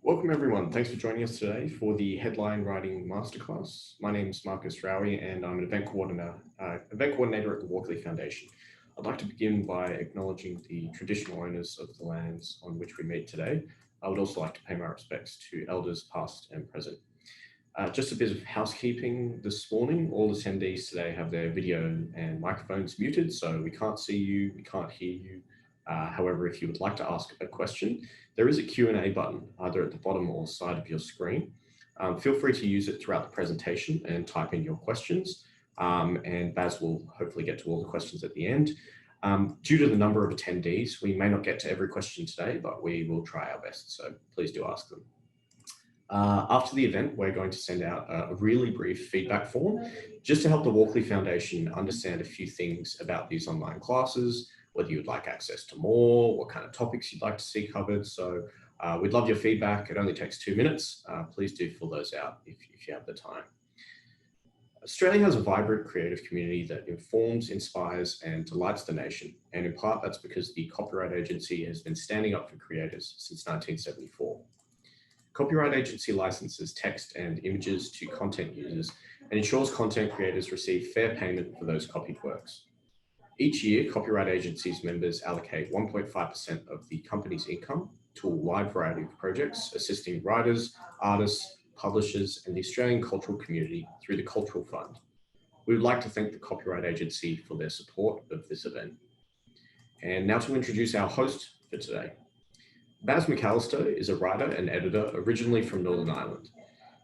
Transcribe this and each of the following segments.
Welcome everyone. Thanks for joining us today for the Headline Writing Masterclass. My name is Marcus Rowie and I'm an event coordinator at the Walkley Foundation. I'd like to begin by acknowledging the traditional owners of the lands on which we meet today. I would also like to pay my respects to elders past and present. Just a bit of housekeeping this morning. All attendees today have their video and microphones muted, so we can't see you, we can't hear you. However, if you would like to ask a question, there is a Q&A button either at the bottom or side of your screen. Feel free to use it throughout the presentation and type in your questions. And Baz will hopefully get to all the questions at the end. Due to the number of attendees, we may not get to every question today, but we will try our best, so please do ask them. After the event, we're going to send out a really brief feedback form just to help the Walkley Foundation understand a few things about these online classes, whether you would like access to more, what kind of topics you'd like to see covered. So we'd love your feedback. It only takes 2 minutes. Please do fill those out if you have the time. Australia has a vibrant creative community that informs, inspires, and delights the nation. And in part, that's because the Copyright Agency has been standing up for creators since 1974. Copyright Agency licenses text and images to content users and ensures content creators receive fair payment for those copied works. Each year, Copyright Agency's members allocate 1.5% of the company's income to a wide variety of projects, assisting writers, artists, publishers, and the Australian cultural community through the Cultural Fund. We would like to thank the Copyright Agency for their support of this event. And now to introduce our host for today. Baz McAlister is a writer and editor originally from Northern Ireland.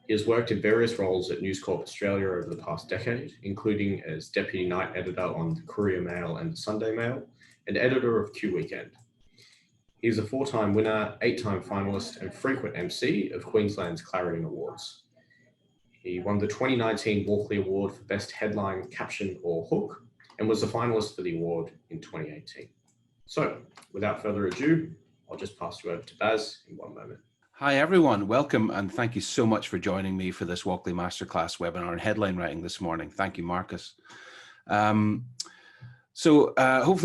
He has worked in various roles at Corp Australia over the past decade, including as Deputy Night Editor on the Courier-Mail and the Sunday Mail, and editor of Qweekend. He is a 4-time winner, 8-time finalist, and frequent MC of Queensland's Clarion Awards. He won the 2019 Walkley Award for Best Headline, Caption, or Hook, and was a finalist for the award in 2018. So, without further ado, I'll just pass you over to Baz in 1 moment. Hi everyone, welcome and thank you so much for joining me for this Walkley Masterclass webinar on headline writing this morning. Thank you, Marcus. Hopefully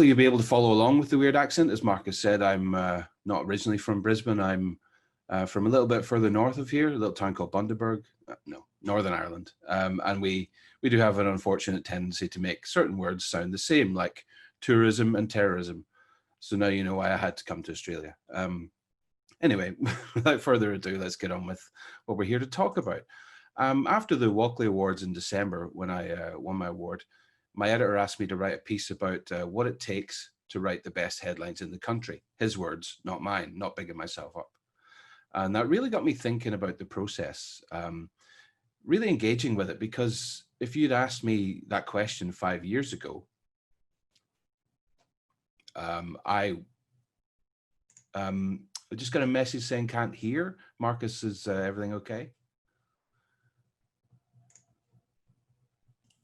you'll be able to follow along with the weird accent. As Marcus said, I'm not originally from Brisbane. I'm from a little bit further north of here, a little town called Bundaberg, Northern Ireland. And we do have an unfortunate tendency to make certain words sound the same, like tourism and terrorism. So now you know why I had to come to Australia. Anyway, without further ado, let's get on with what we're here to talk about. After the Walkley Awards in December, when I won my award, my editor asked me to write a piece about what it takes to write the best headlines in the country. His words, not mine, not bigging myself up. And that really got me thinking about the process, really engaging with it, because if you'd asked me that question 5 years ago, I just got a message saying can't hear. Marcus, is everything okay?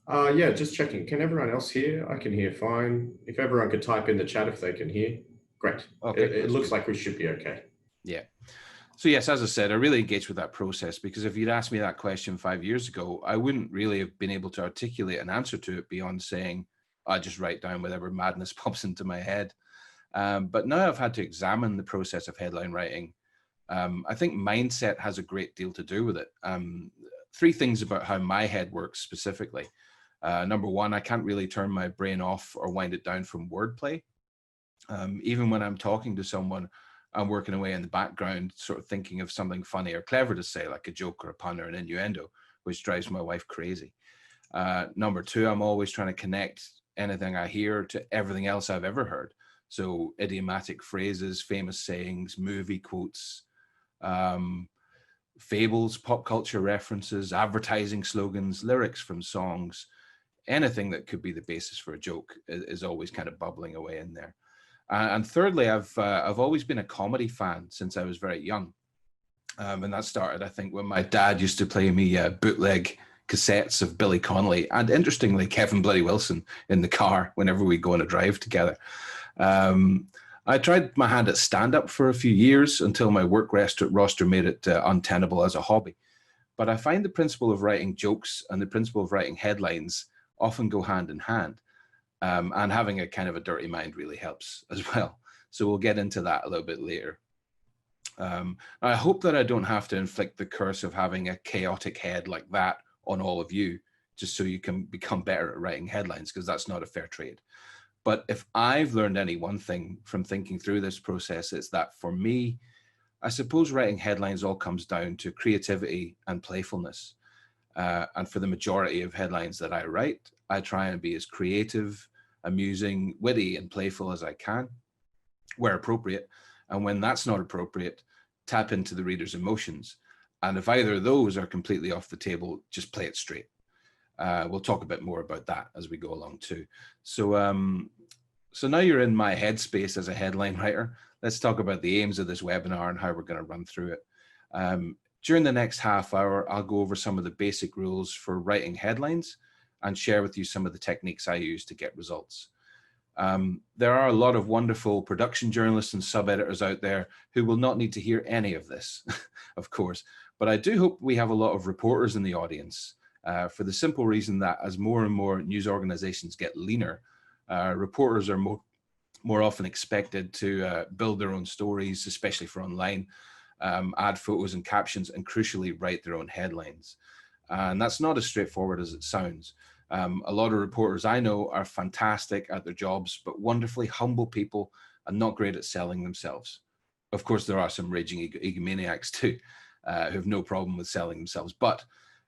Yeah, just checking. Can everyone else hear? I can hear fine. If everyone could type in the chat if they can hear, great. Okay, it looks like we should be okay. Yeah. So yes, as I said, I really engaged with that process because if you'd asked me that question 5 years ago, I wouldn't really have been able to articulate an answer to it beyond saying, I just write down whatever madness pops into my head. But now I've had to examine the process of headline writing. I think mindset has a great deal to do with it. 3 things about how my head works specifically. Number 1, I can't really turn my brain off or wind it down from wordplay. Even when I'm talking to someone, I'm working away in the background, sort of thinking of something funny or clever to say, like a joke or a pun or an innuendo, which drives my wife crazy. Number 2, I'm always trying to connect anything I hear to everything else I've ever heard. So idiomatic phrases, famous sayings, movie quotes, fables, pop culture references, advertising slogans, lyrics from songs, anything that could be the basis for a joke is always kind of bubbling away in there. And thirdly, I've always been a comedy fan since I was very young. And that started, I think, when my dad used to play me bootleg cassettes of Billy Connolly and, interestingly, Kevin Bloody Wilson in the car whenever we go on a drive together. I tried my hand at stand-up for a few years until my work roster made it untenable as a hobby. But I find the principle of writing jokes and the principle of writing headlines often go hand in hand. And having a kind of a dirty mind really helps as well. So we'll get into that a little bit later. I hope that I don't have to inflict the curse of having a chaotic head like that on all of you, just so you can become better at writing headlines, because that's not a fair trade. But if I've learned any one thing from thinking through this process, it's that for me, I suppose writing headlines all comes down to creativity and playfulness. And for the majority of headlines that I write, I try and be as creative, amusing, witty, and playful as I can, where appropriate. And when that's not appropriate, tap into the reader's emotions. And if either of those are completely off the table, just play it straight. We'll talk a bit more about that as we go along too. So now you're in my headspace as a headline writer. Let's talk about the aims of this webinar and how we're going to run through it. During the next half hour, I'll go over some of the basic rules for writing headlines and share with you some of the techniques I use to get results. There are a lot of wonderful production journalists and sub-editors out there who will not need to hear any of this, of course, but I do hope we have a lot of reporters in the audience for the simple reason that as more and more news organizations get leaner, reporters are more often expected to build their own stories, especially for online, add photos and captions, and crucially write their own headlines. And that's not as straightforward as it sounds. A lot of reporters I know are fantastic at their jobs, but wonderfully humble people and not great at selling themselves. Of course, there are some raging egomaniacs too, who have no problem with selling themselves. But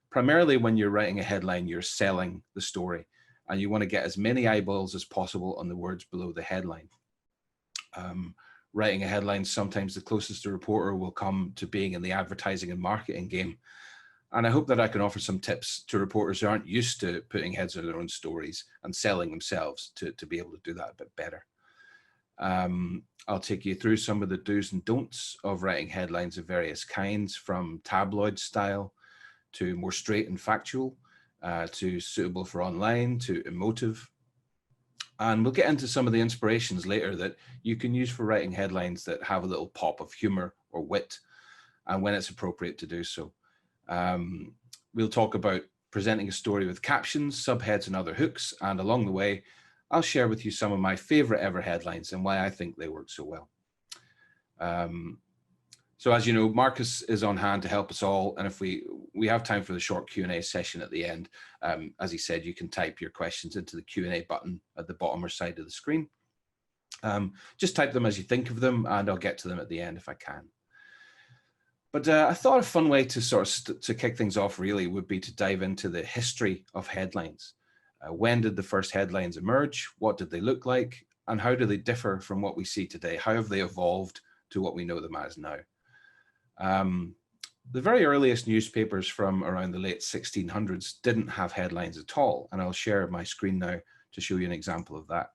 primarily when you're writing a headline, you're selling the story, and you want to get as many eyeballs as possible on the words below the headline. Writing a headline, sometimes the closest a reporter will come to being in the advertising and marketing game. And I hope that I can offer some tips to reporters who aren't used to putting heads on their own stories and selling themselves to be able to do that a bit better. I'll take you through some of the do's and don'ts of writing headlines of various kinds, from tabloid style to more straight and factual, to suitable for online, to emotive. And we'll get into some of the inspirations later that you can use for writing headlines that have a little pop of humor or wit, and when it's appropriate to do so. We'll talk about presenting a story with captions, subheads, and other hooks. And along the way, I'll share with you some of my favorite ever headlines and why I think they work so well. So as you know, Marcus is on hand to help us all. And if we have time for the short Q&A session at the end, as he said, you can type your questions into the Q&A button at the bottom or side of the screen. Just type them as you think of them, and I'll get to them at the end if I can. But I thought a fun way to to kick things off really would be to dive into the history of headlines. When did the first headlines emerge? What did they look like? And how do they differ from what we see today? How have they evolved to what we know them as now? The very earliest newspapers from around the late 1600s didn't have headlines at all. And I'll share my screen now to show you an example of that.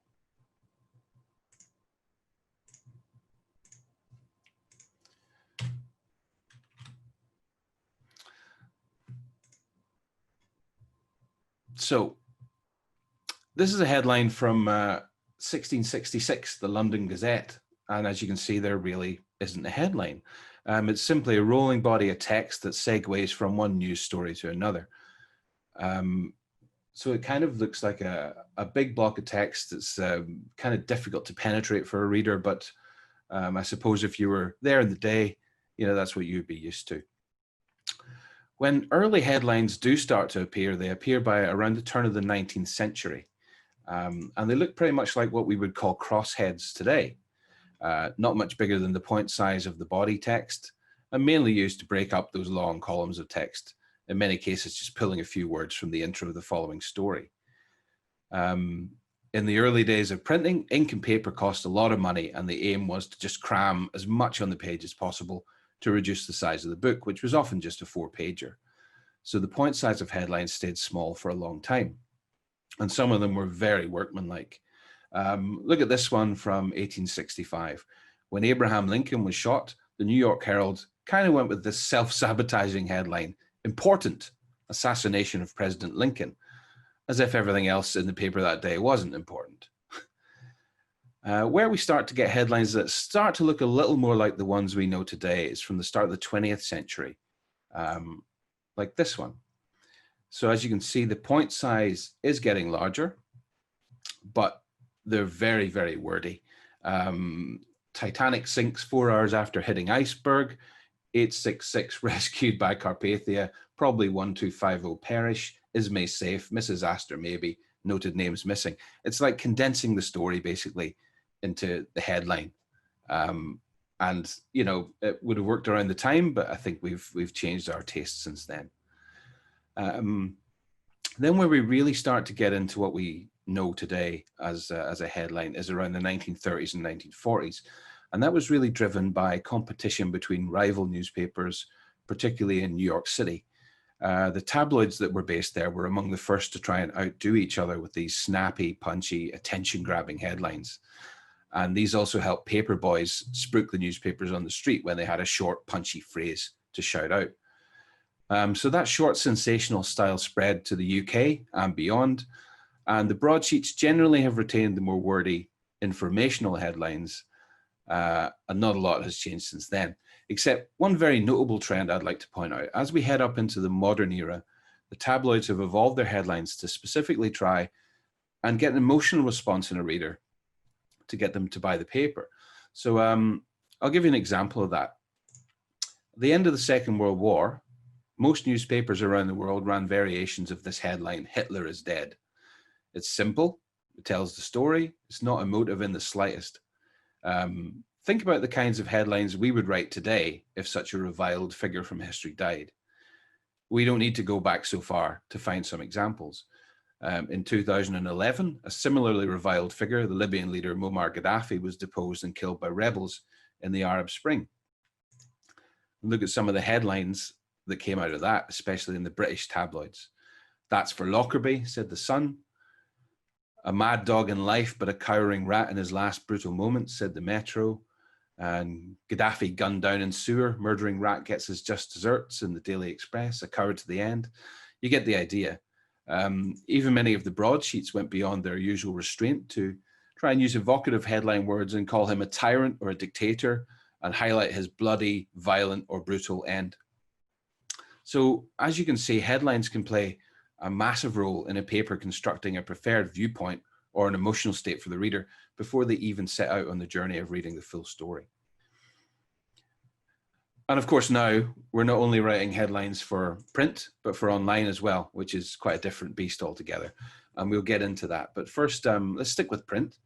So this is a headline from 1666, the London Gazette. And as you can see, there really isn't a headline. It's simply a rolling body of text that segues from one news story to another. So it kind of looks like a big block of text that's kind of difficult to penetrate for a reader, but I suppose if you were there in the day, you know, that's what you'd be used to. When early headlines do start to appear, they appear by around the turn of the 19th century. And they look pretty much like what we would call crossheads today. Not much bigger than the point size of the body text, and mainly used to break up those long columns of text, in many cases just pulling a few words from the intro of the following story. In the early days of printing, ink and paper cost a lot of money, and the aim was to just cram as much on the page as possible to reduce the size of the book, which was often just a 4-pager. So the point size of headlines stayed small for a long time, and some of them were very workmanlike. Look at this one from 1865. When Abraham Lincoln was shot, the New York Herald kind of went with this self-sabotaging headline, "Important, Assassination of President Lincoln," as if everything else in the paper that day wasn't important. Where we start to get headlines that start to look a little more like the ones we know today is from the start of the 20th century, like this one. So as you can see, the point size is getting larger, but they're very, very wordy. Titanic sinks 4 hours after hitting iceberg. 866 rescued by Carpathia. Probably 1250 perish. Ismay safe. Mrs. Astor maybe. Noted names missing. It's like condensing the story basically into the headline. And you know, it would have worked around the time, but I think we've changed our taste since then. Then where we really start to get into what we know today as a headline is around the 1930s and 1940s. And that was really driven by competition between rival newspapers, particularly in New York City. The tabloids that were based there were among the first to try and outdo each other with these snappy, punchy, attention-grabbing headlines. And these also helped paper boys spook the newspapers on the street when they had a short, punchy phrase to shout out. So that short, sensational style spread to the UK and beyond. And the broadsheets generally have retained the more wordy, informational headlines. And not a lot has changed since then, except one very notable trend I'd like to point out. As we head up into the modern era, the tabloids have evolved their headlines to specifically try and get an emotional response in a reader to get them to buy the paper. So I'll give you an example of that. At the end of the Second World War, most newspapers around the world ran variations of this headline, "Hitler is dead." It's simple, it tells the story, it's not emotive in the slightest. Think about the kinds of headlines we would write today if such a reviled figure from history died. We don't need to go back so far to find some examples. In 2011, a similarly reviled figure, the Libyan leader Muammar Gaddafi, was deposed and killed by rebels in the Arab Spring. Look at some of the headlines that came out of that, especially in the British tabloids. "That's for Lockerbie," said The Sun. "A mad dog in life, but a cowering rat in his last brutal moments," said the Metro. And "Gaddafi gunned down in sewer, murdering rat gets his just desserts," in the Daily Express. "A coward to the end." You get the idea. Even many of the broadsheets went beyond their usual restraint to try and use evocative headline words and call him a tyrant or a dictator and highlight his bloody, violent, or brutal end. So as you can see, headlines can play a massive role in a paper constructing a preferred viewpoint or an emotional state for the reader before they even set out on the journey of reading the full story. And of course, now we're not only writing headlines for print, but for online as well, which is quite a different beast altogether. And we'll get into that. But first, let's stick with print,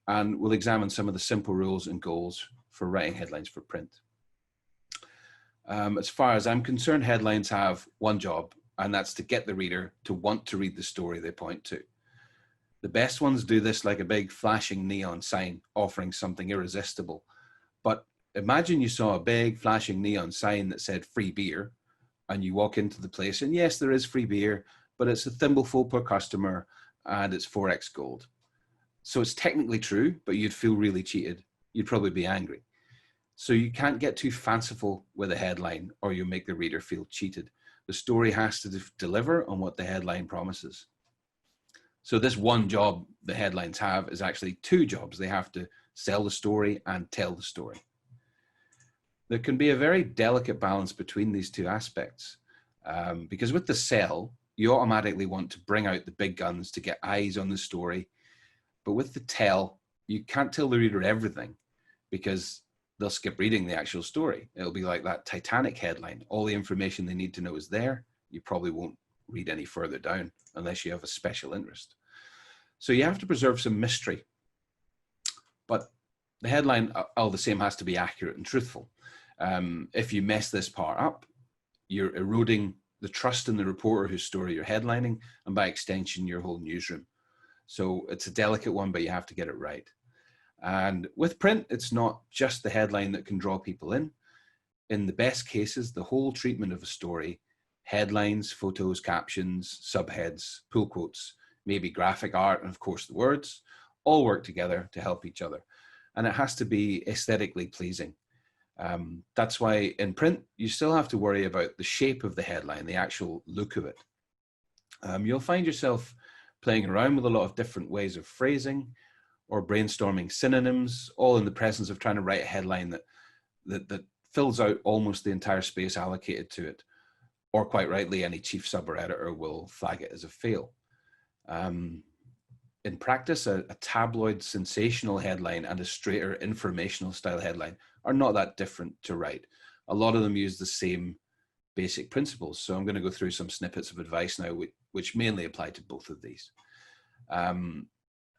and we'll examine some of the simple rules and goals for writing headlines for print. As far as I'm concerned, headlines have one job, and that's to get the reader to want to read the story they point to. The best ones do this like a big flashing neon sign offering something irresistible. But imagine you saw a big flashing neon sign that said "free beer," and you walk into the place, and yes, there is free beer, but it's a thimbleful per customer and it's 4x gold. So it's technically true, but you'd feel really cheated. You'd probably be angry. So you can't get too fanciful with a headline or you'll make the reader feel cheated. The story has to deliver on what the headline promises. So this one job the headlines have is actually two jobs. They have to sell the story and tell the story. There can be a very delicate balance between these two aspects because with the sell, you automatically want to bring out the big guns to get eyes on the story. But with the tell, you can't tell the reader everything because they'll skip reading the actual story. It'll be like that Titanic headline. All the information they need to know is there. You probably won't read any further down unless you have a special interest. So you have to preserve some mystery. But the headline, all the same, has to be accurate and truthful. If you mess this part up, you're eroding the trust in the reporter whose story you're headlining, and by extension, your whole newsroom. So it's a delicate one, but you have to get it right. And with print, it's not just the headline that can draw people in. In the best cases, the whole treatment of a story, headlines, photos, captions, subheads, pull quotes, maybe graphic art, and of course the words, all work together to help each other. And it has to be aesthetically pleasing. That's why in print, you still have to worry about the shape of the headline, the actual look of it. You'll find yourself playing around with a lot of different ways of phrasing or brainstorming synonyms, all in the presence of trying to write a headline that fills out almost the entire space allocated to it. Or quite rightly, any chief sub or editor will flag it as a fail. in practice, a tabloid sensational headline and a straighter informational style headline are not that different to write. A lot of them use the same basic principles. So I'm going to go through some snippets of advice now, which mainly apply to both of these.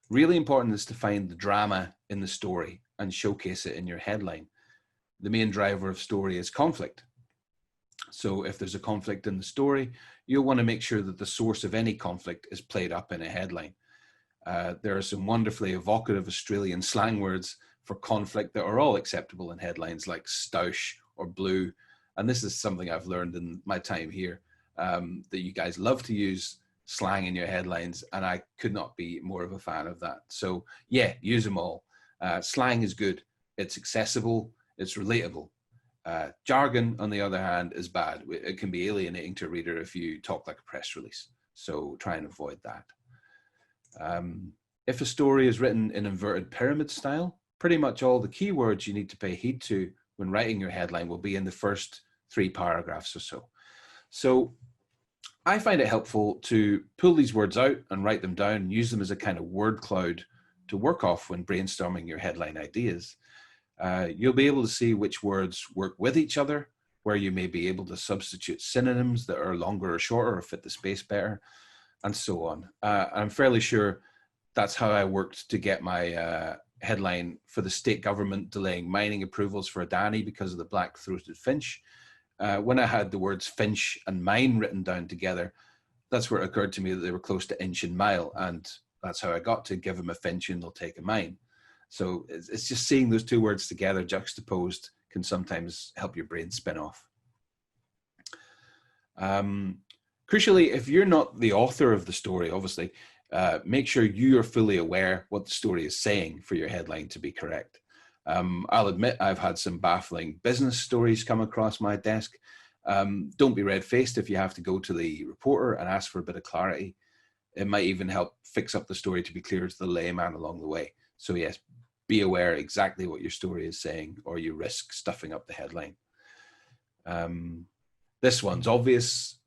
Really important is to find the drama in the story and showcase it in your headline. The main driver of story is conflict. So if there's a conflict in the story, you'll want to make sure that the source of any conflict is played up in a headline. There are some wonderfully evocative Australian slang words for conflict that are all acceptable in headlines, like stoush or blue. And this is something I've learned in my time here, that you guys love to use slang in your headlines, and I could not be more of a fan of that. So yeah, use them all. Slang is good. It's accessible. It's relatable. Jargon, on the other hand, is bad. It can be alienating to a reader if you talk like a press release. So try and avoid that. If a story is written in inverted pyramid style, pretty much all the keywords you need to pay heed to when writing your headline will be in the first 3 paragraphs or so. So I find it helpful to pull these words out and write them down and use them as a kind of word cloud to work off when brainstorming your headline ideas. You'll be able to see which words work with each other, where you may be able to substitute synonyms that are longer or shorter or fit the space better, and so on. I'm fairly sure that's how I worked to get my headline for the state government delaying mining approvals for Adani because of the black-throated finch. When I had the words finch and mine written down together, that's where it occurred to me that they were close to inch and mile, and that's how I got to give them a finch and they'll take a mine. So it's just seeing those 2 words together juxtaposed can sometimes help your brain spin off. Crucially, if you're not the author of the story, obviously, make sure you are fully aware what the story is saying for your headline to be correct. I'll admit I've had some baffling business stories come across my desk. Don't be red-faced if you have to go to the reporter and ask for a bit of clarity. It might even help fix up the story to be clear to the layman along the way. So yes, be aware exactly what your story is saying, or you risk stuffing up the headline. This one's obvious.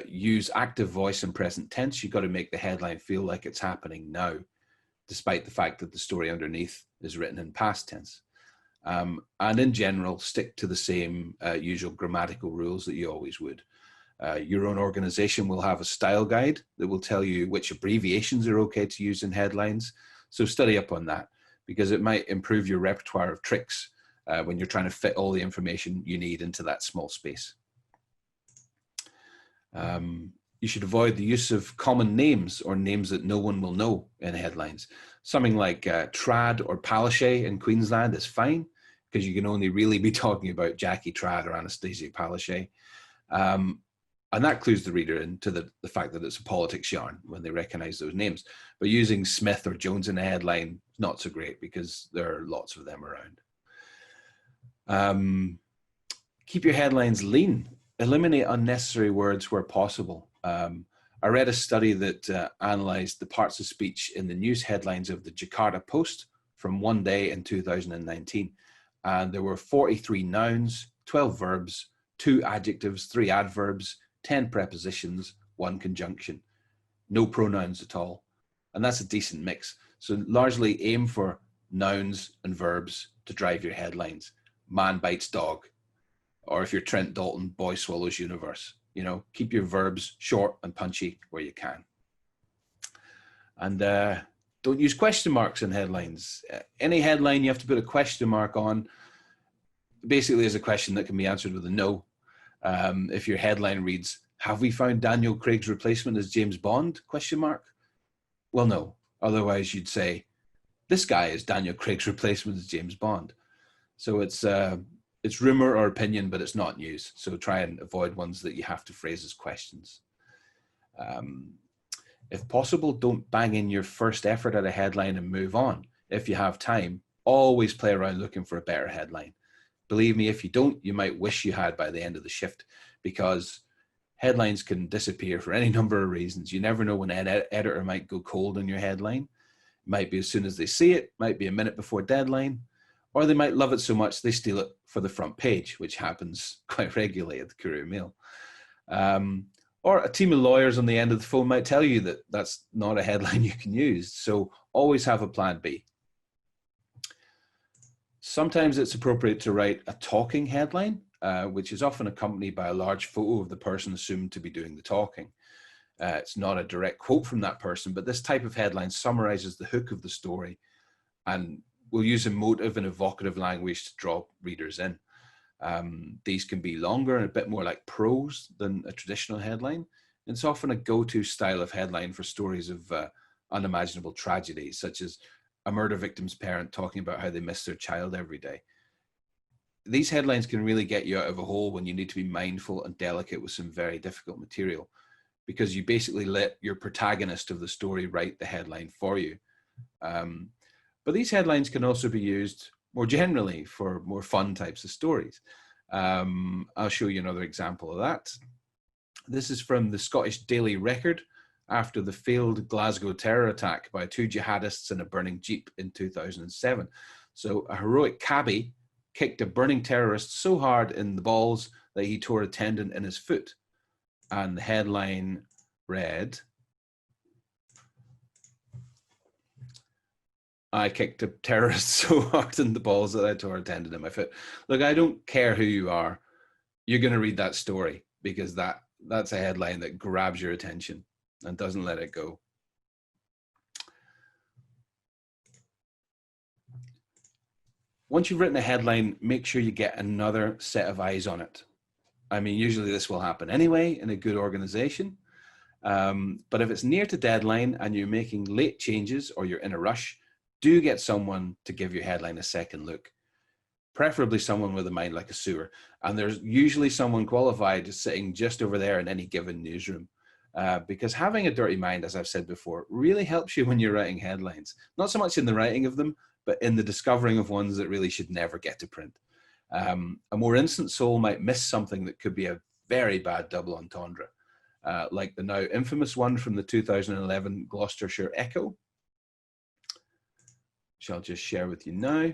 Use active voice and present tense. You've got to make the headline feel like it's happening now, despite the fact that the story underneath is written in past tense. And in general, stick to the same usual grammatical rules that you always would. Your own organization will have a style guide that will tell you which abbreviations are okay to use in headlines. So study up on that, because it might improve your repertoire of tricks when you're trying to fit all the information you need into that small space. You should avoid the use of common names or names that no one will know in headlines. Something like Trad or Palaszczuk in Queensland is fine, because you can only really be talking about Jackie Trad or Anastasia Palaszczuk. And that clues the reader into the fact that it's a politics yarn when they recognize those names. But using Smith or Jones in a headline, not so great, because there are lots of them around. Keep your headlines lean. Eliminate unnecessary words where possible. I read a study that analysed the parts of speech in the news headlines of the Jakarta Post from one day in 2019. And there were 43 nouns, 12 verbs, 2 adjectives, 3 adverbs, 10 prepositions, 1 conjunction. No pronouns at all. And that's a decent mix. So largely aim for nouns and verbs to drive your headlines. Man bites dog. Or if you're Trent Dalton, boy swallows universe. You know, keep your verbs short and punchy where you can. And don't use question marks in headlines. Any headline you have to put a question mark on basically is a question that can be answered with a no. If your headline reads, "Have we found Daniel Craig's replacement as James Bond?" question mark. Well, no. Otherwise, you'd say, "This guy is Daniel Craig's replacement as James Bond." So it's rumor or opinion, but it's not news. So try and avoid ones that you have to phrase as questions. If possible, don't bang in your first effort at a headline and move on. If you have time, always play around looking for a better headline. Believe me, if you don't, you might wish you had by the end of the shift, because headlines can disappear for any number of reasons. You never know when an editor might go cold on your headline. It might be as soon as they see it, might be a minute before deadline, or they might love it so much they steal it for the front page, which happens quite regularly at the Courier-Mail. Or a team of lawyers on the end of the phone might tell you that that's not a headline you can use. So always have a plan B. Sometimes it's appropriate to write a talking headline, which is often accompanied by a large photo of the person assumed to be doing the talking. It's not a direct quote from that person, but this type of headline summarizes the hook of the story and will use emotive and evocative language to draw readers in. These can be longer and a bit more like prose than a traditional headline. It's often a go-to style of headline for stories of unimaginable tragedies, such as a murder victim's parent talking about how they miss their child every day. These headlines can really get you out of a hole when you need to be mindful and delicate with some very difficult material, because you basically let your protagonist of the story write the headline for you. But these headlines can also be used more generally for more fun types of stories. I'll show you another example of that. This is from the Scottish Daily Record after the failed Glasgow terror attack by 2 jihadists in a burning Jeep in 2007. So a heroic cabbie kicked a burning terrorist so hard in the balls that he tore a tendon in his foot. And the headline read, "I kicked a terrorist so hard in the balls that I tore a tendon in my foot." Look, I don't care who you are. You're going to read that story because that's a headline that grabs your attention and doesn't let it go. Once you've written a headline, make sure you get another set of eyes on it. I mean, usually this will happen anyway in a good organization. But if it's near to deadline and you're making late changes or you're in a rush, do get someone to give your headline a second look, preferably someone with a mind like a sewer. And there's usually someone qualified sitting just over there in any given newsroom. Because having a dirty mind, as I've said before, really helps you when you're writing headlines. Not so much in the writing of them, but in the discovering of ones that really should never get to print. A more instant soul might miss something that could be a very bad double entendre, like the now infamous one from the 2011 Gloucestershire Echo, which I'll just share with you now.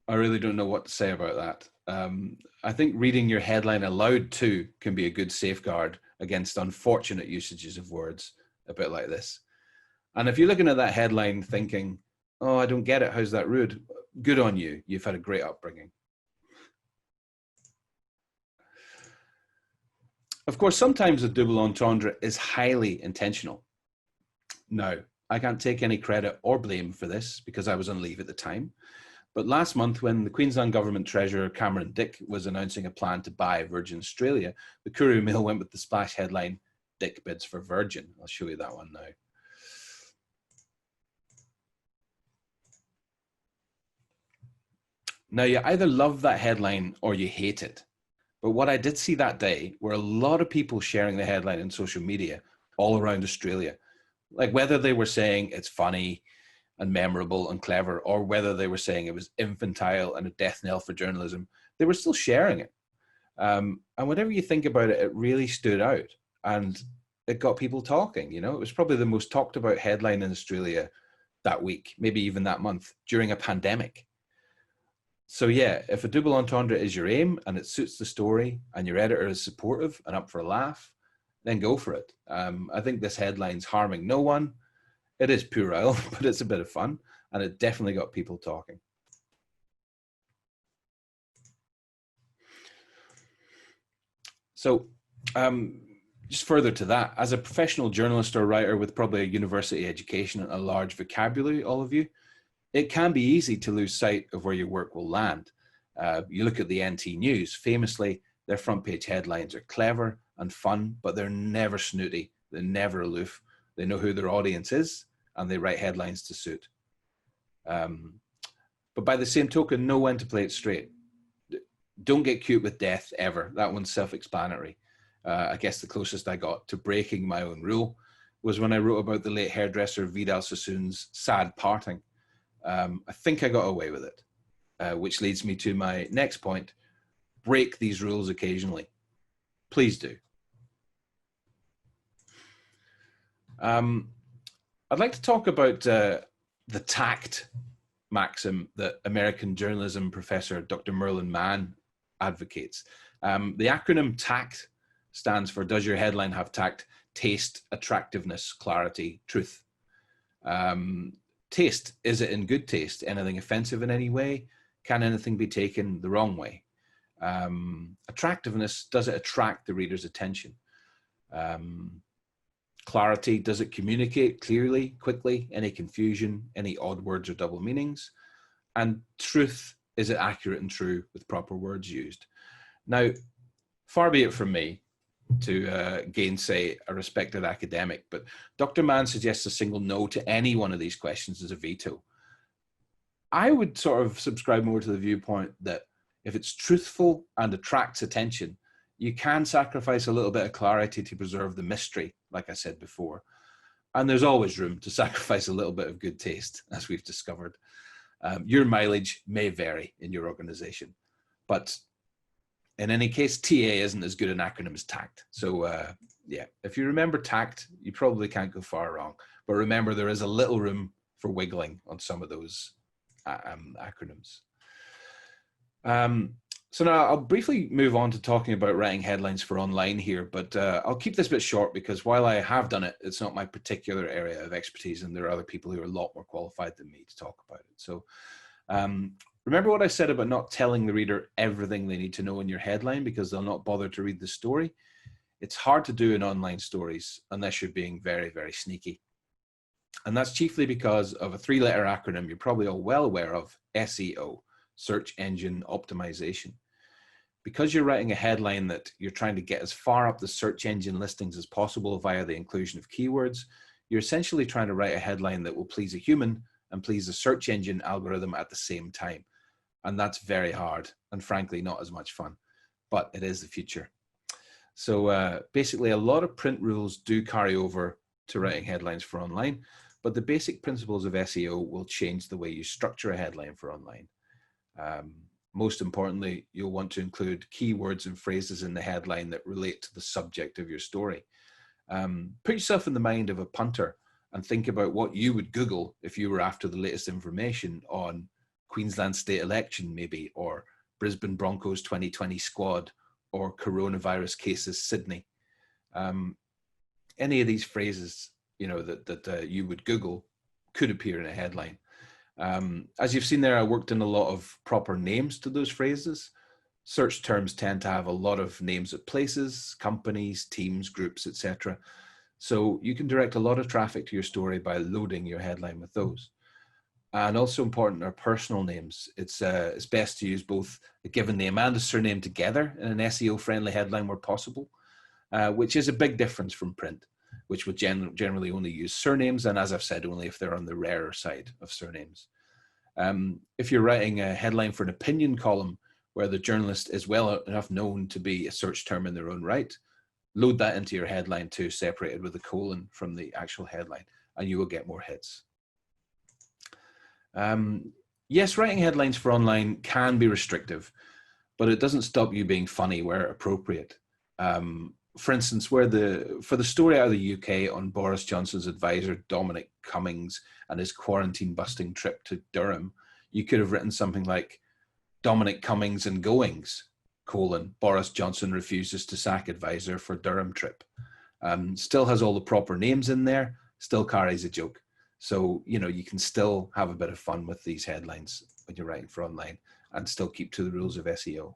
I really don't know what to say about that. I think reading your headline aloud too can be a good safeguard against unfortunate usages of words, a bit like this. And if you're looking at that headline thinking, "Oh, I don't get it, how's that rude?" Good on you, you've had a great upbringing. Of course, sometimes a double entendre is highly intentional. Now, I can't take any credit or blame for this because I was on leave at the time. But last month, when the Queensland Government Treasurer Cameron Dick was announcing a plan to buy Virgin Australia, the Courier-Mail went with the splash headline, "Dick bids for Virgin." I'll show you that one now. Now, you either love that headline or you hate it. But what I did see that day were a lot of people sharing the headline in social media all around Australia. Like whether they were saying it's funny and memorable and clever, or whether they were saying it was infantile and a death knell for journalism, they were still sharing it. And whatever you think about it, it really stood out and it got people talking. You know, it was probably the most talked about headline in Australia that week, maybe even that month during a pandemic. So yeah, if a double entendre is your aim and it suits the story and your editor is supportive and up for a laugh, then go for it. I think this headline's harming no one. It is puerile, but it's a bit of fun, and it definitely got people talking. So just further to that, as a professional journalist or writer with probably a university education and a large vocabulary, all of you, it can be easy to lose sight of where your work will land. You look at the NT News, famously, their front page headlines are clever and fun, but they're never snooty, they're never aloof. They know who their audience is, and they write headlines to suit. But by the same token, know when to play it straight. Don't get cute with death ever. That one's self-explanatory. I guess the closest I got to breaking my own rule was when I wrote about the late hairdresser Vidal Sassoon's sad parting. I think I got away with it, which leads me to my next point. Break these rules occasionally. Please do. I'd like to talk about the tact maxim that American journalism professor Dr. Merlin Mann advocates. The acronym TACT stands for Does Your Headline Have Tact? Taste, Attractiveness, Clarity, Truth. Taste, is it in good taste? Anything offensive in any way? Can anything be taken the wrong way? Attractiveness, does it attract the reader's attention? Clarity, does it communicate clearly, quickly? Any confusion, any odd words or double meanings? And truth, is it accurate and true with proper words used? Now, far be it from me to gainsay a respected academic, but Dr. Mann suggests a single no to any one of these questions is a veto. I would sort of subscribe more to the viewpoint that if it's truthful and attracts attention, you can sacrifice a little bit of clarity to preserve the mystery, like I said before. And there's always room to sacrifice a little bit of good taste, as we've discovered. Your mileage may vary in your organization, but in any case, TA isn't as good an acronym as TACT. So yeah, if you remember TACT, you probably can't go far wrong. But remember, there is a little room for wiggling on some of those acronyms. So now I'll briefly move on to talking about writing headlines for online here, but I'll keep this bit short because while I have done it, it's not my particular area of expertise, and there are other people who are a lot more qualified than me to talk about it. So remember what I said about not telling the reader everything they need to know in your headline because they'll not bother to read the story? It's hard to do in online stories unless you're being very, very sneaky. And that's chiefly because of a 3-letter acronym you're probably all well aware of, SEO, Search Engine Optimization. Because you're writing a headline that you're trying to get as far up the search engine listings as possible via the inclusion of keywords, you're essentially trying to write a headline that will please a human and please the search engine algorithm at the same time. And that's very hard and frankly not as much fun, but it is the future. So basically a lot of print rules do carry over to writing headlines for online, but the basic principles of SEO will change the way you structure a headline for online. Most importantly, you'll want to include keywords and phrases in the headline that relate to the subject of your story. Put yourself in the mind of a punter and think about what you would Google if you were after the latest information on Queensland state election maybe, or Brisbane Broncos 2020 squad, or coronavirus cases Sydney. Any of these phrases, you know, that you would Google could appear in a headline. As you've seen there, I worked in a lot of proper names to those phrases. Search terms tend to have a lot of names of places, companies, teams, groups, etc. So you can direct a lot of traffic to your story by loading your headline with those. And also important are personal names. It's best to use both a given name and a surname together in an SEO-friendly headline where possible, which is a big difference from print, which would generally only use surnames, and as I've said, only if they're on the rarer side of surnames. If you're writing a headline for an opinion column where the journalist is well enough known to be a search term in their own right, load that into your headline too, separated with a colon from the actual headline, and you will get more hits. Yes, writing headlines for online can be restrictive, but it doesn't stop you being funny where appropriate. For instance, for the story out of the UK on Boris Johnson's advisor, Dominic Cummings, and his quarantine-busting trip to Durham, you could have written something like, Dominic Cummings and goings, Boris Johnson refuses to sack advisor for Durham trip. Still has all the proper names in there, still carries a joke. So, you know, you can still have a bit of fun with these headlines when you're writing for online and still keep to the rules of SEO.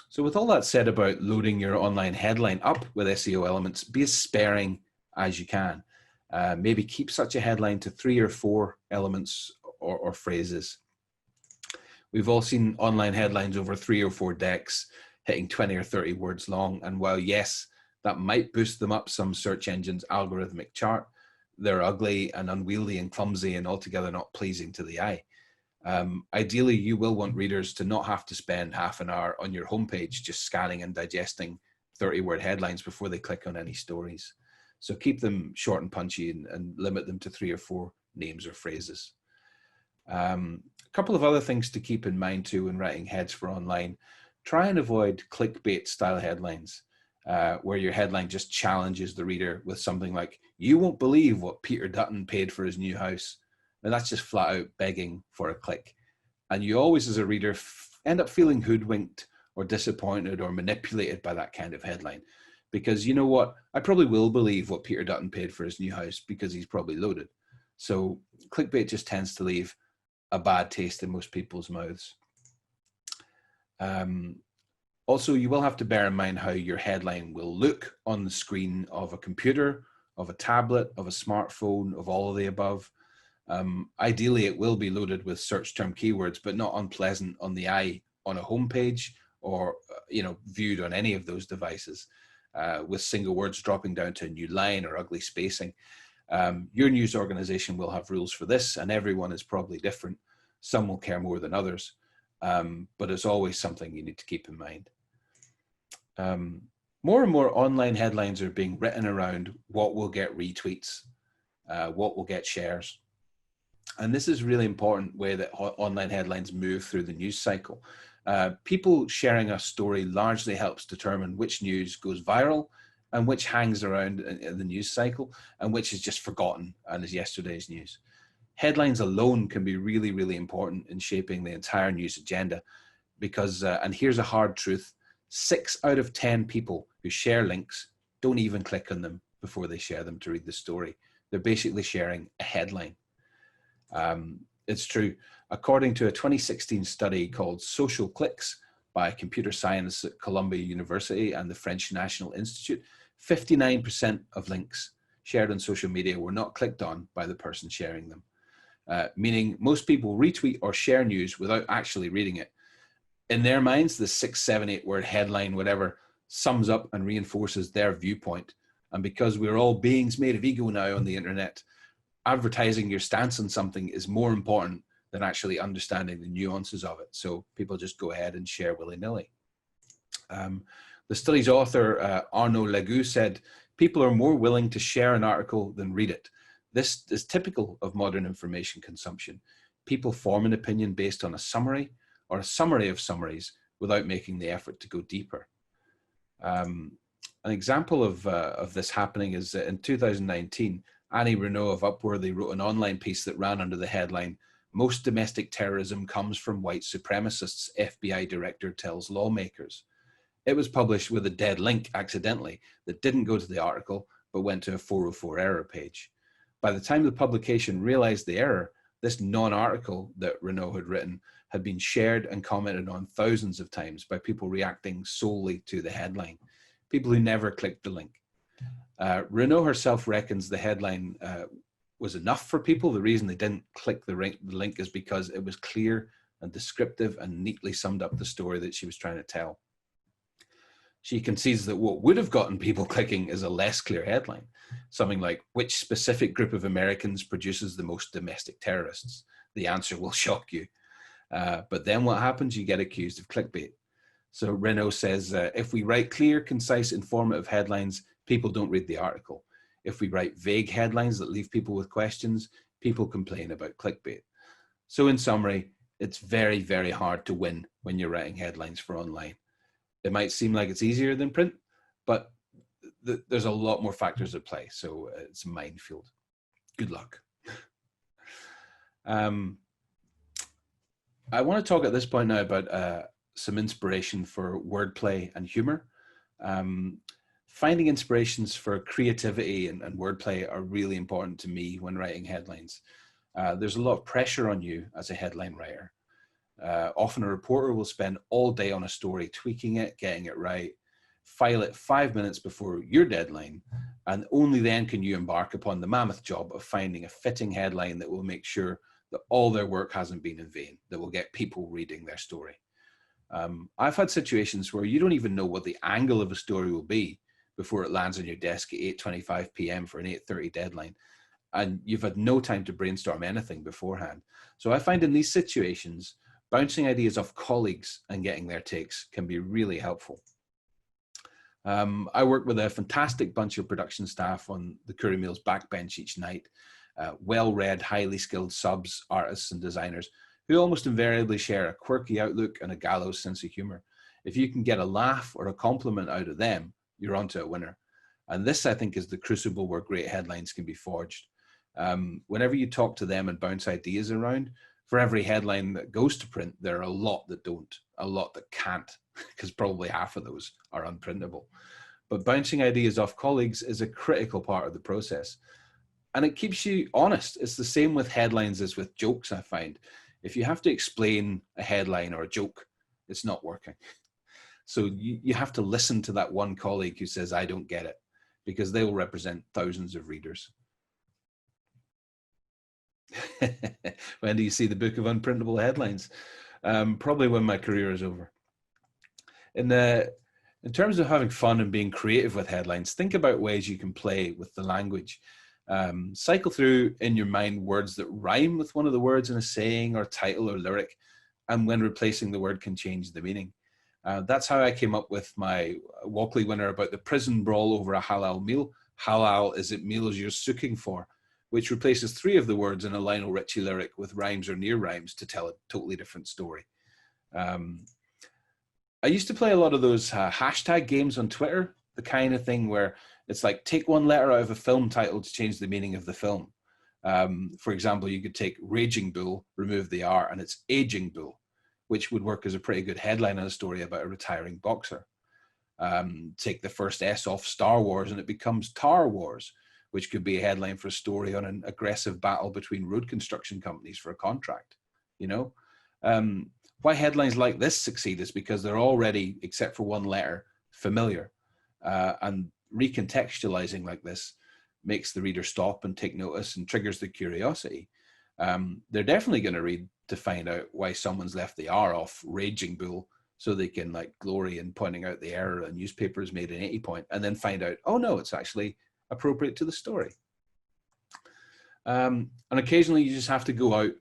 So with all that said about loading your online headline up with SEO elements, be as sparing as you can. Maybe keep such a headline to 3 or 4 elements or phrases. We've all seen online headlines over 3 or 4 decks hitting 20 or 30 words long. And while yes, that might boost them up some search engine's algorithmic chart, they're ugly and unwieldy and clumsy and altogether not pleasing to the eye. Ideally, you will want readers to not have to spend half an hour on your homepage just scanning and digesting 30-word headlines before they click on any stories. So keep them short and punchy and limit them to 3 or 4 names or phrases. A couple of other things to keep in mind too when writing heads for online. Try and avoid clickbait style headlines where your headline just challenges the reader with something like, "You won't believe what Peter Dutton paid for his new house." And that's just flat out begging for a click. And you always, as a reader, end up feeling hoodwinked or disappointed or manipulated by that kind of headline. Because you know what? I probably will believe what Peter Dutton paid for his new house because he's probably loaded. So clickbait just tends to leave a bad taste in most people's mouths. Also, you will have to bear in mind how your headline will look on the screen of a computer, of a tablet, of a smartphone, of all of the above. Ideally, it will be loaded with search term keywords, but not unpleasant on the eye on a homepage or viewed on any of those devices, with single words dropping down to a new line or ugly spacing. Your news organization will have rules for this, and everyone is probably different. Some will care more than others, but it's always something you need to keep in mind. More and more online headlines are being written around what will get retweets, what will get shares. And this is really important way that online headlines move through the news cycle. People sharing a story largely helps determine which news goes viral and which hangs around in the news cycle and which is just forgotten and is yesterday's news. Headlines alone can be really, really important in shaping the entire news agenda because, and here's a hard truth, 6 out of 10 people who share links don't even click on them before they share them to read the story. They're basically sharing a headline. It's true. According to a 2016 study called Social Clicks by computer scientists at Columbia University and the French National Institute, 59% of links shared on social media were not clicked on by the person sharing them, meaning most people retweet or share news without actually reading it. In their minds, the 6, 7, 8 word headline, whatever, sums up and reinforces their viewpoint. And because we're all beings made of ego now on the internet, advertising your stance on something is more important than actually understanding the nuances of it. So people just go ahead and share willy-nilly. The study's author, Arnaud Legoux, said, people are more willing to share an article than read it. This is typical of modern information consumption. People form an opinion based on a summary or a summary of summaries without making the effort to go deeper. An example of this happening is in 2019, Annie Renault of Upworthy wrote an online piece that ran under the headline, "Most domestic terrorism comes from white supremacists, FBI director tells lawmakers." It was published with a dead link accidentally that didn't go to the article, but went to a 404 error page. By the time the publication realized the error, this non-article that Renault had written had been shared and commented on thousands of times by people reacting solely to the headline, people who never clicked the link. Renault herself reckons the headline was enough for people. The reason they didn't click the link is because it was clear and descriptive and neatly summed up the story that she was trying to tell. She concedes that what would have gotten people clicking is a less clear headline, something like, which specific group of Americans produces the most domestic terrorists? The answer will shock you. But then what happens? You get accused of clickbait. So Renault says, if we write clear, concise, informative headlines, people don't read the article. If we write vague headlines that leave people with questions, people complain about clickbait. So in summary, it's very, very hard to win when you're writing headlines for online. It might seem like it's easier than print, but there's a lot more factors at play. So it's a minefield. Good luck. I want to talk at this point now about some inspiration for wordplay and humor. Finding inspirations for creativity and wordplay are really important to me when writing headlines. There's a lot of pressure on you as a headline writer. Often a reporter will spend all day on a story, tweaking it, getting it right, file it 5 minutes before your deadline, and only then can you embark upon the mammoth job of finding a fitting headline that will make sure that all their work hasn't been in vain, that will get people reading their story. I've had situations where you don't even know what the angle of a story will be before it lands on your desk at 8:25 p.m. for an 8:30 deadline, and you've had no time to brainstorm anything beforehand. So I find in these situations, bouncing ideas off colleagues and getting their takes can be really helpful. I work with a fantastic bunch of production staff on the Courier-Mail's backbench each night, well-read, highly skilled subs, artists and designers who almost invariably share a quirky outlook and a gallows sense of humor. If you can get a laugh or a compliment out of them, you're onto a winner. And this, I think, is the crucible where great headlines can be forged. Whenever you talk to them and bounce ideas around, for every headline that goes to print, there are a lot that don't, a lot that can't, because probably half of those are unprintable. But bouncing ideas off colleagues is a critical part of the process. And it keeps you honest. It's the same with headlines as with jokes, I find. If you have to explain a headline or a joke, it's not working. So you have to listen to that one colleague who says, I don't get it, because they will represent thousands of readers. When do you see the book of unprintable headlines? Probably when my career is over. In terms of having fun and being creative with headlines, think about ways you can play with the language. Cycle through in your mind words that rhyme with one of the words in a saying or title or lyric, and when replacing the word can change the meaning. That's how I came up with my Walkley winner about the prison brawl over a halal meal. Halal is it meals you're sooking for, which replaces 3 of the words in a Lionel Richie lyric with rhymes or near rhymes to tell a totally different story. I used to play a lot of those hashtag games on Twitter, the kind of thing where it's like, take one letter out of a film title to change the meaning of the film. For example, you could take Raging Bull, remove the R, and it's Aging Bull, which would work as a pretty good headline on a story about a retiring boxer. Take the first S off Star Wars and it becomes Tar Wars, which could be a headline for a story on an aggressive battle between road construction companies for a contract. You know, why headlines like this succeed is because they're already, except for one letter, familiar. And recontextualizing like this makes the reader stop and take notice and triggers the curiosity. They're definitely going to read to find out why someone's left the R off Raging Bull, so they can like glory in pointing out the error a newspaper has made an 80 point, and then find out, oh no, it's actually appropriate to the story. And occasionally you just have to go out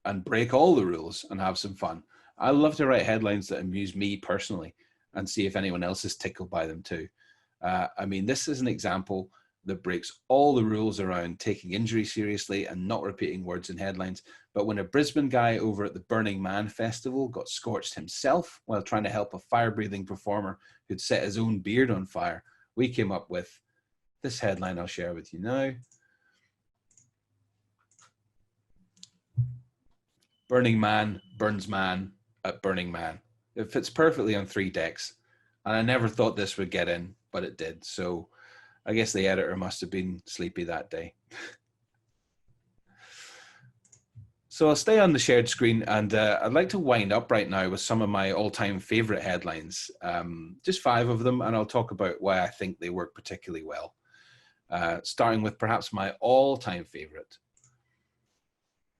and break all the rules and have some fun. I love to write headlines that amuse me personally and see if anyone else is tickled by them too. I mean, this is an example that breaks all the rules around taking injury seriously and not repeating words in headlines. But when a Brisbane guy over at the Burning Man festival got scorched himself while trying to help a fire-breathing performer who'd set his own beard on fire, we came up with this headline I'll share with you now. Burning Man burns man at Burning Man. It fits perfectly on 3 decks. And I never thought this would get in, but it did. So I guess the editor must have been sleepy that day. So I'll stay on the shared screen, and I'd like to wind up right now with some of my all-time favorite headlines. Just 5 of them, and I'll talk about why I think they work particularly well. Starting with perhaps my all-time favorite.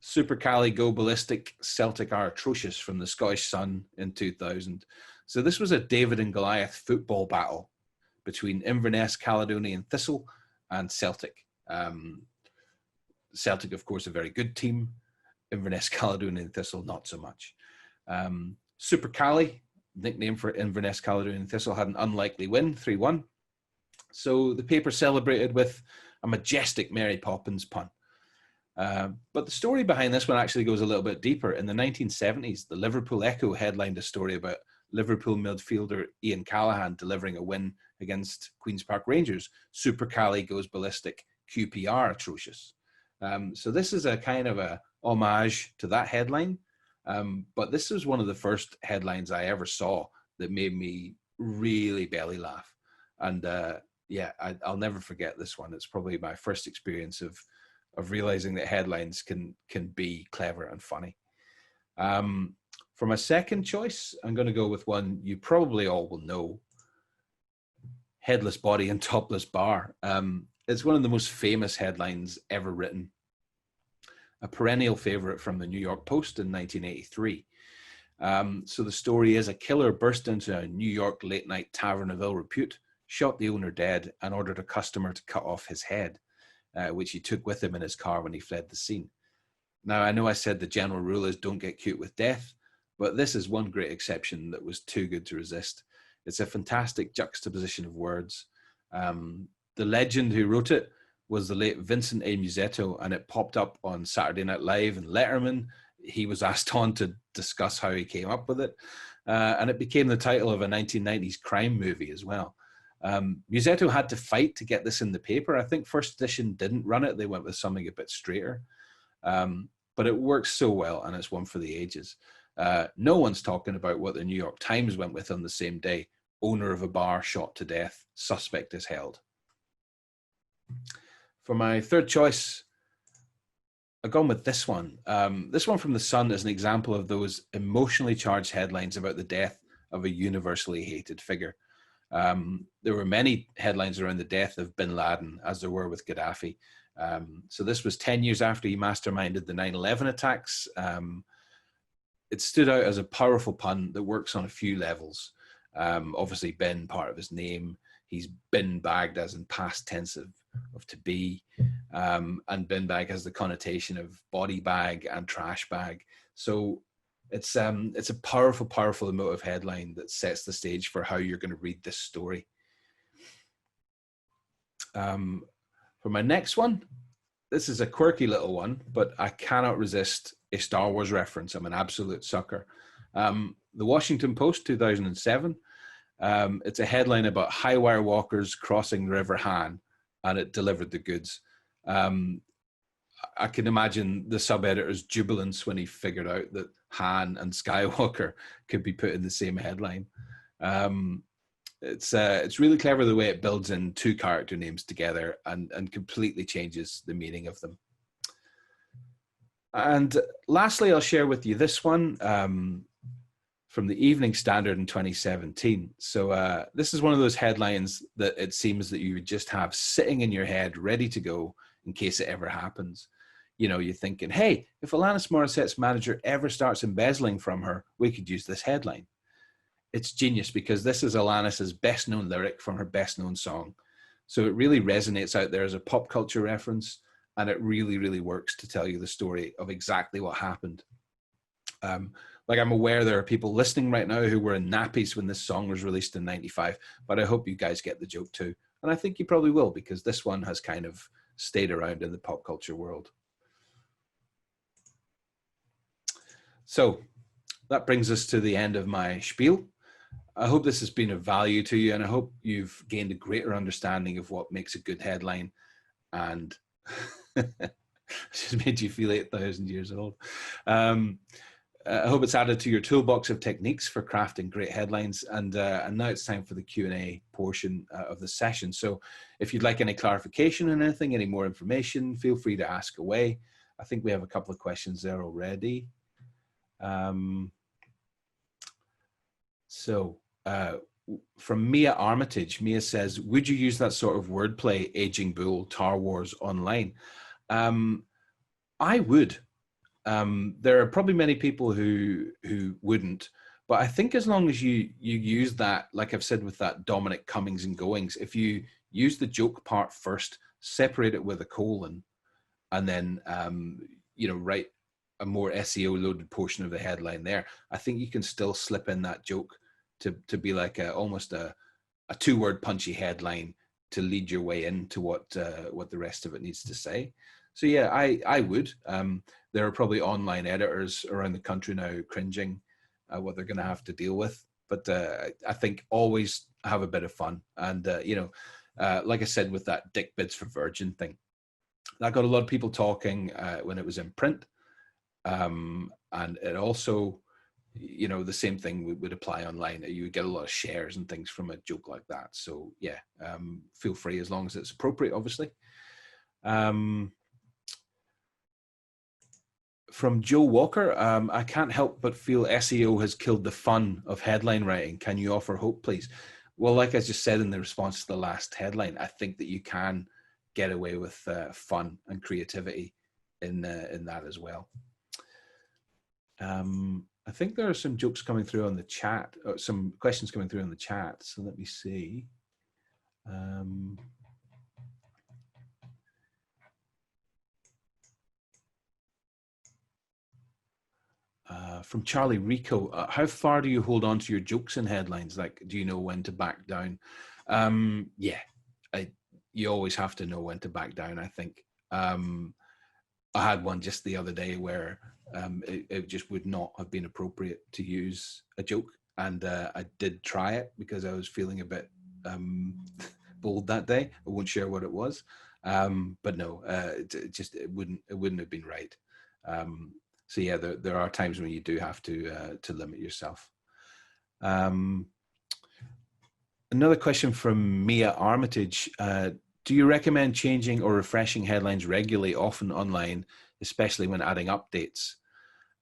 Super Cali go ballistic, Celtic are atrocious, from the Scottish Sun in 2000. So this was a David and Goliath football battle between Inverness Caledonian Thistle and Celtic. Celtic, of course, a very good team. Inverness Caledonian Thistle, not so much. Super Cali, nickname for Inverness Caledonian Thistle, had an unlikely win, 3-1. So the paper celebrated with a majestic Mary Poppins pun. But the story behind this one actually goes a little bit deeper. In the 1970s, the Liverpool Echo headlined a story about Liverpool midfielder Ian Callaghan delivering a win against Queen's Park Rangers. Super Cali goes ballistic, QPR atrocious. So this is a kind of a homage to that headline. But this was one of the first headlines I ever saw that made me really belly laugh. And yeah, I'll never forget this one. It's probably my first experience of realizing that headlines can be clever and funny. For my second choice, I'm going to go with one you probably all will know. Headless body and topless bar. It's one of the most famous headlines ever written. A perennial favorite from the New York Post in 1983. So the story is: a killer burst into a New York late night tavern of ill repute, shot the owner dead, and ordered a customer to cut off his head, which he took with him in his car when he fled the scene. Now, I know I said the general rule is don't get cute with death, but this is one great exception that was too good to resist. It's a fantastic juxtaposition of words. The legend who wrote it was the late Vincent A. Musetto, and it popped up on Saturday Night Live and Letterman. He was asked on to discuss how he came up with it. And it became the title of a 1990s crime movie as well. Musetto had to fight to get this in the paper. I think first edition didn't run it. They went with something a bit straighter. But it works so well, and it's one for the ages. No one's talking about what the New York Times went with on the same day. Owner of a bar shot to death. Suspect is held. For my third choice, I've gone with this one. This one from The Sun is an example of those emotionally charged headlines about the death of a universally hated figure. There were many headlines around the death of bin Laden, as there were with Gaddafi. So this was 10 years after he masterminded the 9/11 attacks. It stood out as a powerful pun that works on a few levels. Obviously, bin, part of his name. He's bin bagged as in past tense of to be. And bin bag has the connotation of body bag and trash bag. So it's a powerful, powerful emotive headline that sets the stage for how you're going to read this story. For my next one, this is a quirky little one, but I cannot resist a Star Wars reference. I'm an absolute sucker. The Washington Post, 2007. It's a headline about high wire walkers crossing the River Han, and it delivered the goods. I can imagine the sub-editor's jubilance when he figured out that Han and Skywalker could be put in the same headline. It's really clever the way it builds in two character names together and completely changes the meaning of them. And lastly, I'll share with you this one from the Evening Standard in 2017. So this is one of those headlines that it seems that you would just have sitting in your head, ready to go in case it ever happens. You know, you're thinking, hey, if Alanis Morissette's manager ever starts embezzling from her, we could use this headline. It's genius because this is Alanis's best known lyric from her best known song. So it really resonates out there as a pop culture reference, and it really, really works to tell you the story of exactly what happened. Like, I'm aware there are people listening right now who were in nappies when this song was released in '95, but I hope you guys get the joke too. And I think you probably will, because this one has kind of stayed around in the pop culture world. So that brings us to the end of my spiel. I hope this has been of value to you, and I hope you've gained a greater understanding of what makes a good headline, and just made you feel 8,000 years old. I hope it's added to your toolbox of techniques for crafting great headlines. And now it's time for the Q&A portion of the session. So if you'd like any clarification on anything, any more information, feel free to ask away. I think we have a couple of questions there already. From Mia Armitage, Mia says, would you use that sort of wordplay, aging bull, Tar Wars online? I would. There are probably many people who wouldn't, but I think as long as you use that, like I've said with that Dominic comings and goings, if you use the joke part first, separate it with a colon, and then write a more SEO loaded portion of the headline there, I think you can still slip in that joke to be like almost a 2-word punchy headline to lead your way into what the rest of it needs to say. So yeah, I would. There are probably online editors around the country now cringing at what they're going to have to deal with. But I think always have a bit of fun. And, like I said, with that Dick Bids for Virgin thing, that got a lot of people talking when it was in print. And it also, the same thing would apply online. You would get a lot of shares and things from a joke like that. So yeah, feel free as long as it's appropriate, obviously. From Joe Walker, I can't help but feel SEO has killed the fun of headline writing. Can you offer hope, please? Well, like I just said in the response to the last headline, I think that you can get away with fun and creativity in that as well. I think there are some jokes coming through on the chat, or some questions coming through on the chat. So let me see. From Charlie Rico, how far do you hold on to your jokes and headlines? Like, do you know when to back down? Yeah, you always have to know when to back down, I think. I had one just the other day where it just would not have been appropriate to use a joke. And I did try it because I was feeling a bit bold that day. I won't share what it was, but no, it wouldn't have been right. So yeah, there are times when you do have to limit yourself. Another question from Mia Armitage. Do you recommend changing or refreshing headlines regularly, often online, especially when adding updates?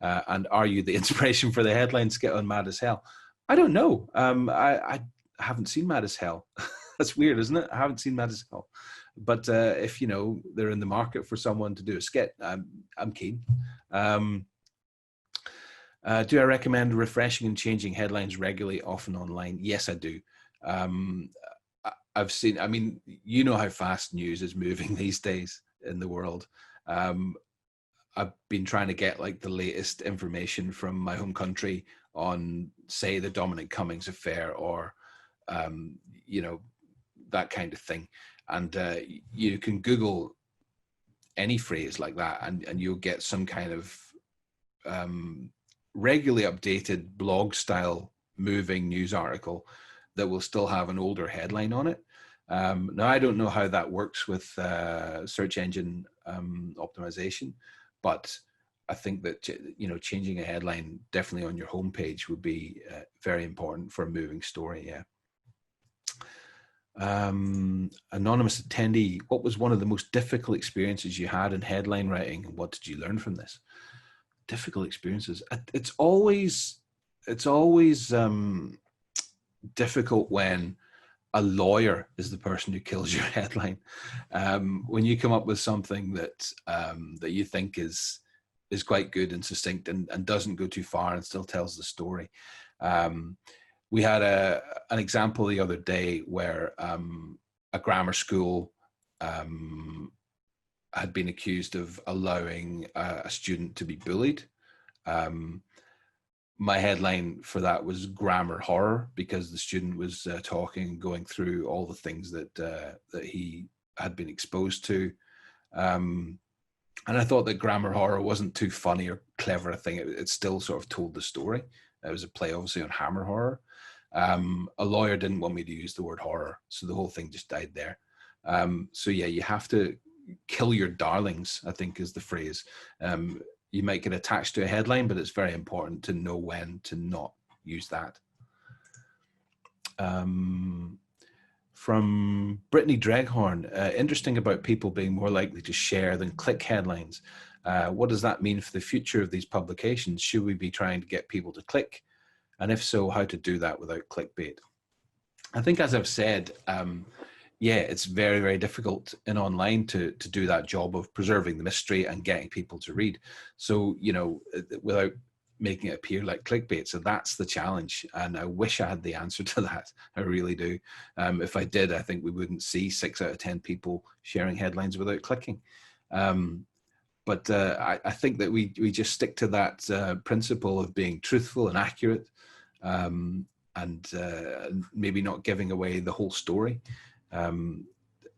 And are you the inspiration for the headline skit on Mad as Hell? I don't know. I haven't seen Mad as Hell. That's weird, isn't it? I haven't seen Mad as Hell. But if, you know, they're in the market for someone to do a skit, I'm keen. Do I recommend refreshing and changing headlines regularly, often online? Yes, I do. I've seen, I mean, you know how fast news is moving these days in the world. I've been trying to get like the latest information from my home country on, say, the Dominic Cummings affair, or, you know, that kind of thing. And you can Google any phrase like that, and you'll get some kind of regularly updated blog style moving news article that will still have an older headline on it. Now, I don't know how that works with search engine optimization, but I think that, you know, changing a headline definitely on your homepage would be very important for a moving story. Yeah. Anonymous attendee, what was one of the most difficult experiences you had in headline writing, and what did you learn from this? Difficult experiences. It's always difficult when a lawyer is the person who kills your headline. When you come up with something that that you think is quite good and succinct and doesn't go too far and still tells the story. We had an example the other day where a grammar school had been accused of allowing a student to be bullied. My headline for that was grammar horror, because the student was talking, going through all the things that he had been exposed to. And I thought that grammar horror wasn't too funny or clever a thing. It still sort of told the story. It was a play, obviously, on hammer horror. A lawyer didn't want me to use the word horror, so the whole thing just died there. So yeah, you have to kill your darlings, I think is the phrase. You might get attached to a headline, but it's very important to know when to not use that. From Brittany Dreghorn, interesting about people being more likely to share than click headlines. What does that mean for the future of these publications? Should we be trying to get people to click? And if so, how to do that without clickbait? I think, as I've said, yeah, it's very, very difficult in online to do that job of preserving the mystery and getting people to read. So, you know, without making it appear like clickbait. So that's the challenge. And I wish I had the answer to that. I really do. If I did, I think we wouldn't see 6 out of 10 people sharing headlines without clicking. But I think that we just stick to that principle of being truthful and accurate, and maybe not giving away the whole story.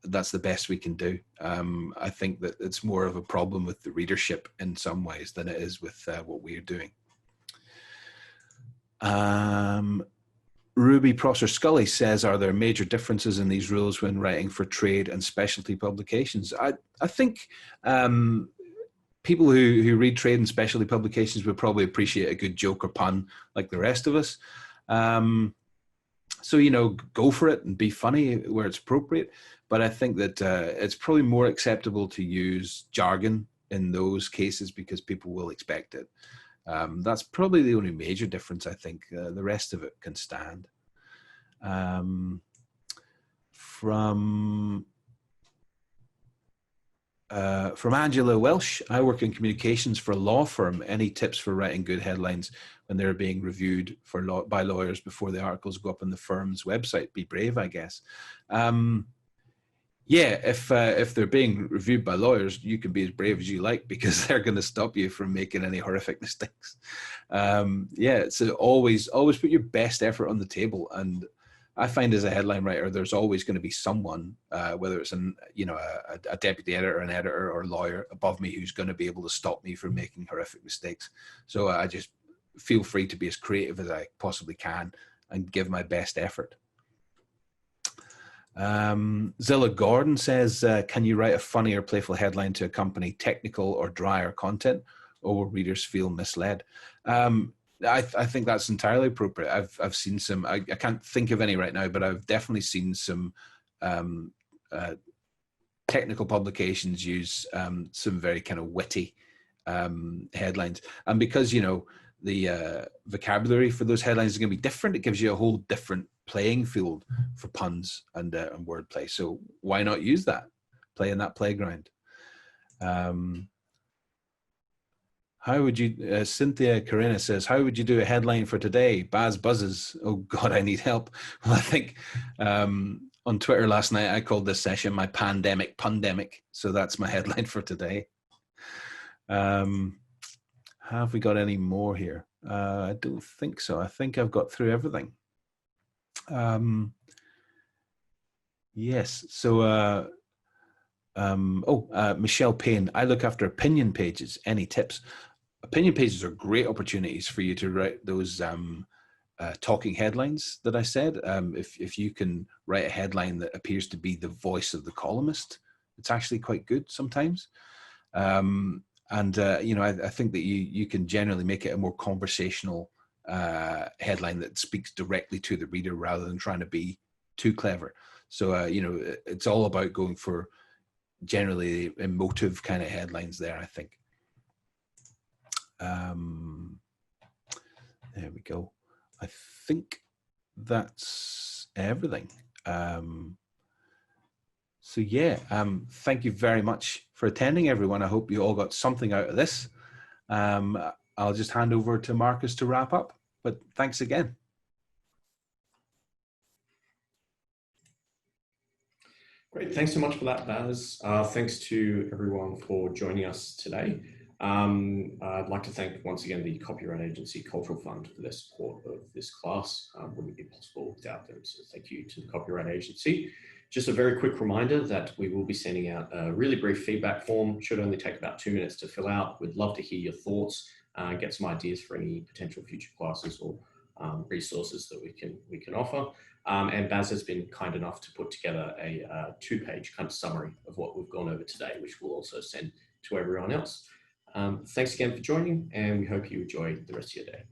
That's the best we can do. I think that it's more of a problem with the readership in some ways than it is with what we're doing. Ruby Prosser Scully says, are there major differences in these rules when writing for trade and specialty publications? I think people who read trade and specialty publications would probably appreciate a good joke or pun like the rest of us. So, you know, go for it and be funny where it's appropriate. But I think that it's probably more acceptable to use jargon in those cases because people will expect it. That's probably the only major difference, I think. The rest of it can stand. From Angela Welsh, I work in communications for a law firm. Any tips for writing good headlines when they're being reviewed by lawyers before the articles go up on the firm's website? Be brave, I guess. Yeah, if they're being reviewed by lawyers, you can be as brave as you like because they're going to stop you from making any horrific mistakes. Yeah, so always put your best effort on the table. And I find as a headline writer, there's always going to be someone, whether it's a deputy editor, an editor, or a lawyer above me who's going to be able to stop me from making horrific mistakes. So I just feel free to be as creative as I possibly can and give my best effort. Zilla Gordon says, can you write a funny or playful headline to accompany technical or drier content, or will readers feel misled? I think that's entirely appropriate. I've seen some, I can't think of any right now, but I've definitely seen some technical publications use some very kind of witty headlines. And because, you know, the vocabulary for those headlines is going to be different, it gives you a whole different playing field for puns and wordplay. So why not use that? Play in that playground. How would you, Cynthia Carina says, how would you do a headline for today? Baz buzzes. Oh God, I need help. Well, I think on Twitter last night, I called this session my pandemic pundemic. So that's my headline for today. Have we got any more here? I don't think so. I think I've got through everything. Yes. So, Michelle Payne, I look after opinion pages. Any tips? Opinion pages are great opportunities for you to write those talking headlines that I said. If you can write a headline that appears to be the voice of the columnist, it's actually quite good sometimes. You know, I think that you can generally make it a more conversational headline that speaks directly to the reader rather than trying to be too clever. So, you know, it's all about going for generally emotive kind of headlines there, I think. There we go. I think that's everything. So yeah, thank you very much for attending, everyone. I hope you all got something out of this. I'll just hand over to Marcus to wrap up, but thanks again. Great, thanks so much for that, Baz. Thanks to everyone for joining us today. I'd like to thank once again the copyright agency Cultural Fund for their support of this class. Wouldn't be possible without them, so thank you to the copyright agency. Just a very quick reminder that we will be sending out a really brief feedback form. Should only take about 2 minutes to fill out. We'd love to hear your thoughts, get some ideas for any potential future classes or resources that we can offer. And Baz has been kind enough to put together a 2-page kind of summary of what we've gone over today, which we'll also send to everyone else. Thanks again for joining, and we hope you enjoy the rest of your day.